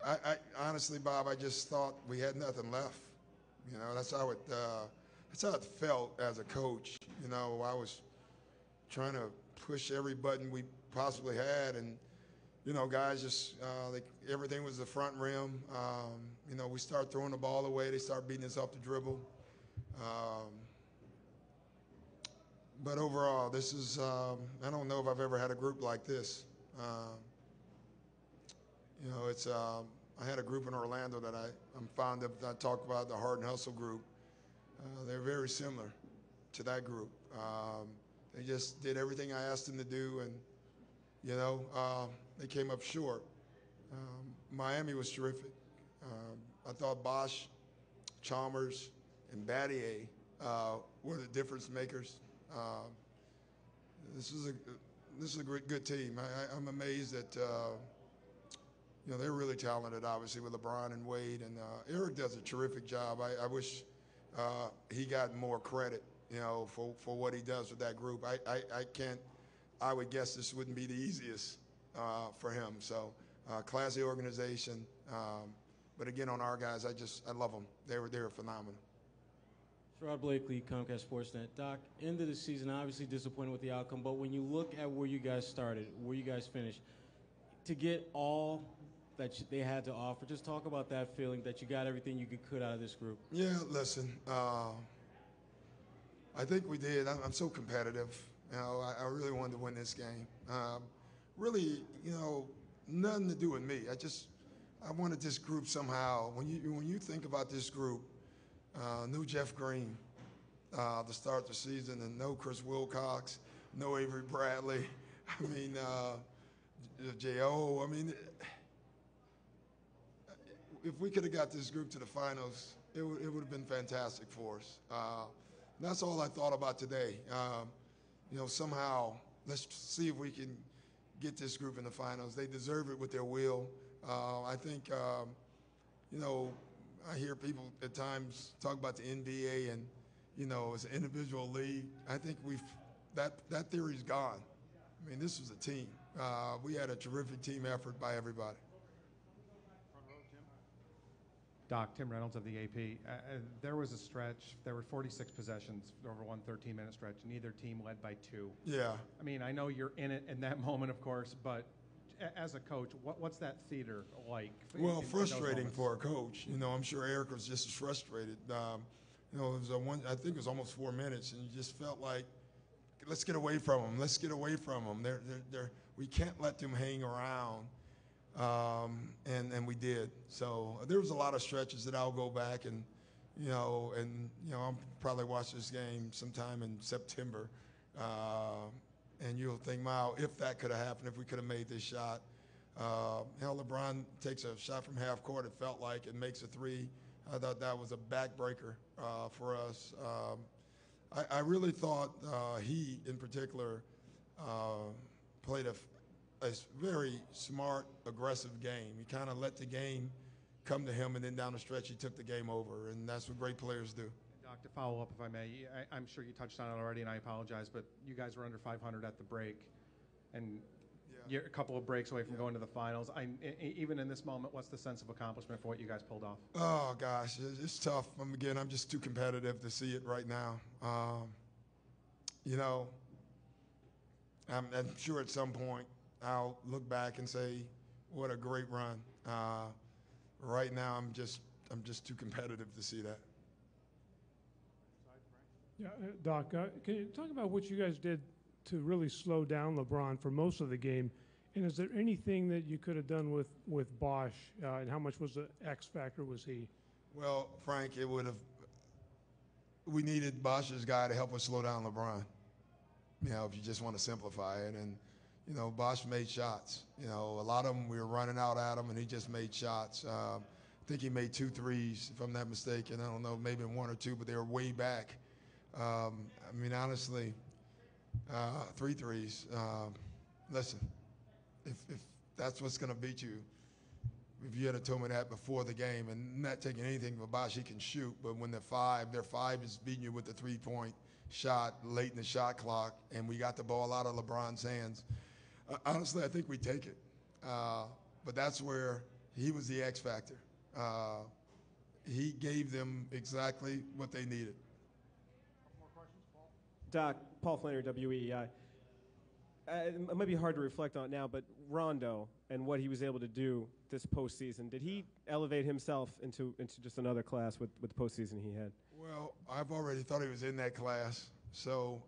I honestly, Bob, I just thought we had nothing left. That's how it felt as a coach. I was trying to push every button we possibly had, and guys just like everything was the front rim. We start throwing the ball away. They start beating us off the dribble. Um, but overall, this is I don't know if I've ever had a group like this. Um, it's I had a group in Orlando that I'm fond of. I talk about the Hard and Hustle group. They're very similar to that group. They just did everything I asked them to do, and they came up short. Miami was terrific. I thought Bosch, Chalmers, and Battier were the difference makers. Um, this is a great, good team. I'm amazed that they're really talented, obviously, with LeBron and Wade, and Eric does a terrific job. I wish he got more credit, for what he does with that group. I can't. I would guess this wouldn't be the easiest for him. So classy organization. But again, on our guys, I love them. They were phenomenal. Sherrod Blakely, Comcast Sportsnet. Doc, end of the season, obviously disappointed with the outcome, but when you look at where you guys started, where you guys finished, to get all that they had to offer, just talk about that feeling that you got everything you could out of this group. Yeah, listen, I think we did. I'm so competitive. I really wanted to win this game. Really, nothing to do with me. I wanted this group somehow. When you think about this group, no Jeff Green to start the season, and no Chris Wilcox, no Avery Bradley. I mean, J.O. I mean, if we could have got this group to the finals, it would have been fantastic for us. And that's all I thought about today. Somehow, let's see if we can get this group in the finals. They deserve it with their will. I think, I hear people at times talk about the NBA and, as an individual league. I think that theory's gone. I mean, this was a team. We had a terrific team effort by everybody. Doc, Tim Reynolds of the AP. There was a stretch. There were 46 possessions over one 13-minute stretch. Neither team led by two. Yeah. I mean, I know you're in it in that moment, of course, but as a coach, what's that theater like? Well, frustrating for a coach. I'm sure Eric was just as frustrated. It was I think it was almost 4 minutes, and you just felt like, let's get away from them. Let's get away from them. We can't let them hang around. And we did. So there was a lot of stretches that I'll go back and I'll probably watch this game sometime in September. And you'll think, wow, if that could have happened, if we could have made this shot. LeBron takes a shot from half court, it felt like, and makes a three. I thought that was a backbreaker for us. I really thought he, in particular, played a very smart, aggressive game. He kind of let the game come to him, and then down the stretch, he took the game over, and that's what great players do. Doc, to follow up, if I may, I'm sure you touched on it already, and I apologize, but you guys were under 500 at the break, and you're a couple of breaks away from going to the finals. Even in this moment, what's the sense of accomplishment for what you guys pulled off? Oh, gosh, it's tough. Again, I'm just too competitive to see it right now. I'm sure at some point, I'll look back and say, what a great run. Right now, I'm just too competitive to see that. Yeah, Doc, can you talk about what you guys did to really slow down LeBron for most of the game? And is there anything that you could have done with Bosch, and how much was the X factor was he? Well, Frank, we needed Bosch's guy to help us slow down LeBron. If you just want to simplify it. And Bosch made shots. A lot of them we were running out at him, and he just made shots. I think he made 2 threes, if I'm not mistaken. I don't know, maybe 1 or 2, but they were way back. Honestly, 3 threes. Listen, if that's what's going to beat you, if you had told me that before the game, and not taking anything from Bosch, he can shoot, but when their 5 is beating you with the 3-point shot late in the shot clock, and we got the ball out of LeBron's hands. Honestly, I think we take it. But that's where he was the X factor. He gave them exactly what they needed. More questions, Paul? Doc, Paul Flannery, WEEI. It might be hard to reflect on it now, but Rondo and what he was able to do this postseason, did he elevate himself into just another class with the postseason he had? Well, I've already thought he was in that class. So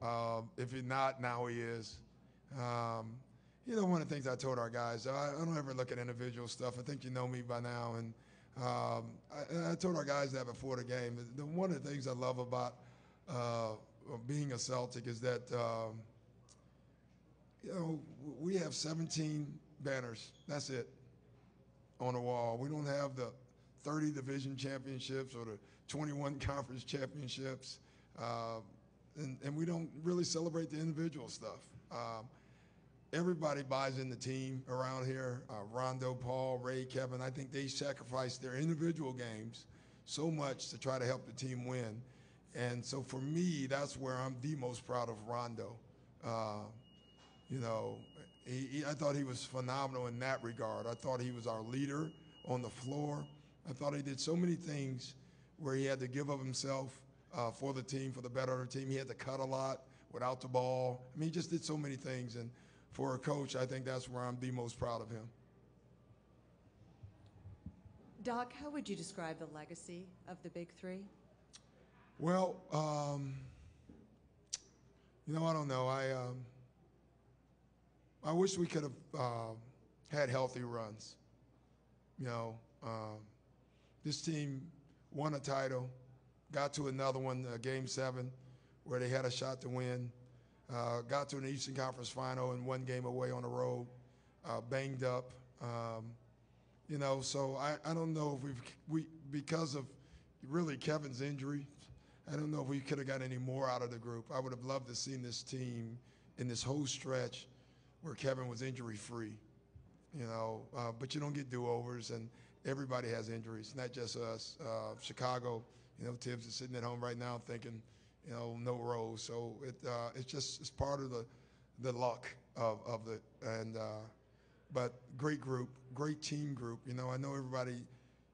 if he's not, now he is. One of the things I told our guys, I don't ever look at individual stuff. I think you know me by now. And I told our guys that before the game. One of the things I love about being a Celtic is that, we have 17 banners. That's it on the wall. We don't have the 30 division championships or the 21 conference championships. And we don't really celebrate the individual stuff. Everybody buys in the team around here. Rondo, Paul, Ray, Kevin, I think they sacrifice their individual games so much to try to help the team win. And so for me, that's where I'm the most proud of Rondo. I thought he was phenomenal in that regard. I thought he was our leader on the floor. I thought he did so many things where he had to give of himself for the team, for the better of the team. He had to cut a lot without the ball. I mean, he just did so many things. And for a coach, I think that's where I'm the most proud of him. Doc, how would you describe the legacy of the Big Three? Well, I don't know. I wish we could have had healthy runs. This team won a title, got to another one, Game 7, where they had a shot to win, got to an Eastern Conference final and one game away on the road, banged up. So I don't know if we because of really Kevin's injury, I don't know if we could have got any more out of the group. I would have loved to seen this team in this whole stretch where Kevin was injury-free, but you don't get do-overs, and everybody has injuries, not just us. Chicago, Tibbs is sitting at home right now thinking, no Rose. So it's part of the luck of the but great group, great team group. I know everybody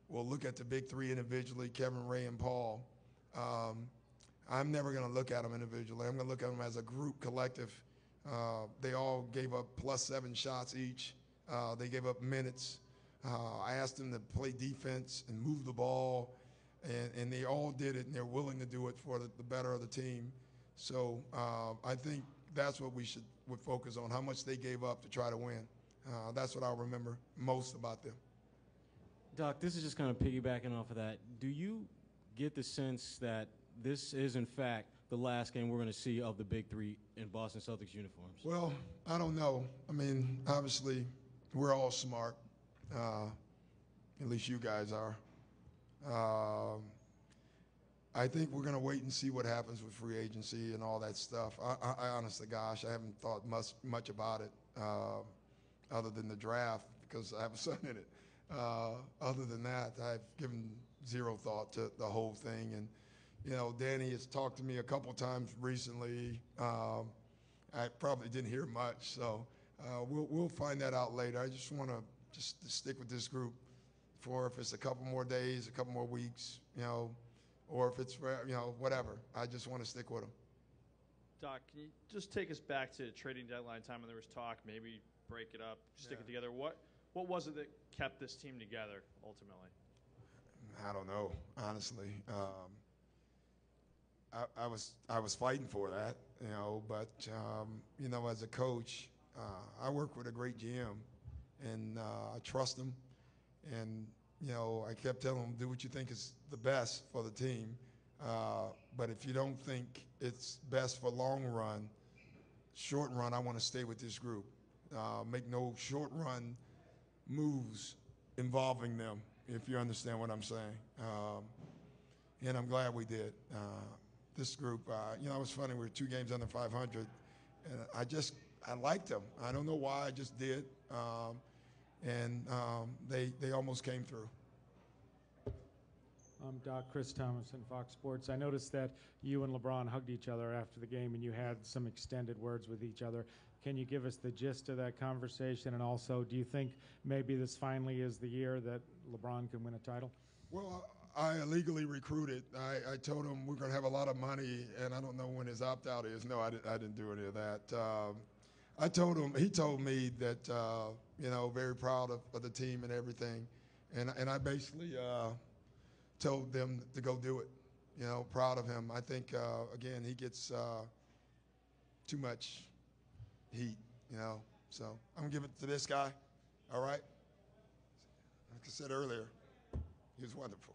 will look at the Big Three individually, Kevin, Ray, and Paul. I'm never going to look at them individually. I'm going to look at them as a group collective. They all gave up +7 shots each. They gave up minutes. I asked them to play defense and move the ball, and they all did it, and they're willing to do it for the better of the team. So I think that's what would focus on, how much they gave up to try to win. That's what I'll remember most about them. Doc, this is just kind of piggybacking off of that. Do you get the sense that this is, in fact, the last game we're going to see of the Big Three in Boston Celtics uniforms? Well, I don't know. I mean, obviously, we're all smart. At least you guys are. I think we're going to wait and see what happens with free agency and all that stuff. I honestly, gosh, I haven't thought much about it other than the draft because I have a son in it. Other than that, I've given zero thought to the whole thing. And, Danny has talked to me a couple times recently. I probably didn't hear much, so we'll find that out later. I just want to stick with this group for if it's a couple more days, a couple more weeks, or if it's, whatever. I just want to stick with them. Doc, can you just take us back to trading deadline time when there was talk, maybe break it up, stick it together? What was it that kept this team together ultimately? I don't know, honestly. I was fighting for that, but as a coach, I work with a great GM, and I trust him, and I kept telling him, do what you think is the best for the team, but if you don't think it's best for long run, short run, I want to stay with this group. Make no short run moves involving them, if you understand what I'm saying. And I'm glad we did. This group, it was funny, we were 2 games under 500, and I liked them. I don't know why, I just did. And they almost came through. Doc, Chris Thomas and Fox Sports. I noticed that you and LeBron hugged each other after the game, and you had some extended words with each other. Can you give us the gist of that conversation? And also, do you think maybe this finally is the year that LeBron can win a title? Well, I illegally recruited. I told him we're going to have a lot of money, and I don't know when his opt-out is. No, I didn't do any of that. I told him, he told me that, very proud of the team and everything. And I basically told them to go do it, proud of him. I think, again, he gets too much heat, So I'm going to give it to this guy, all right? Like I said earlier, he was wonderful.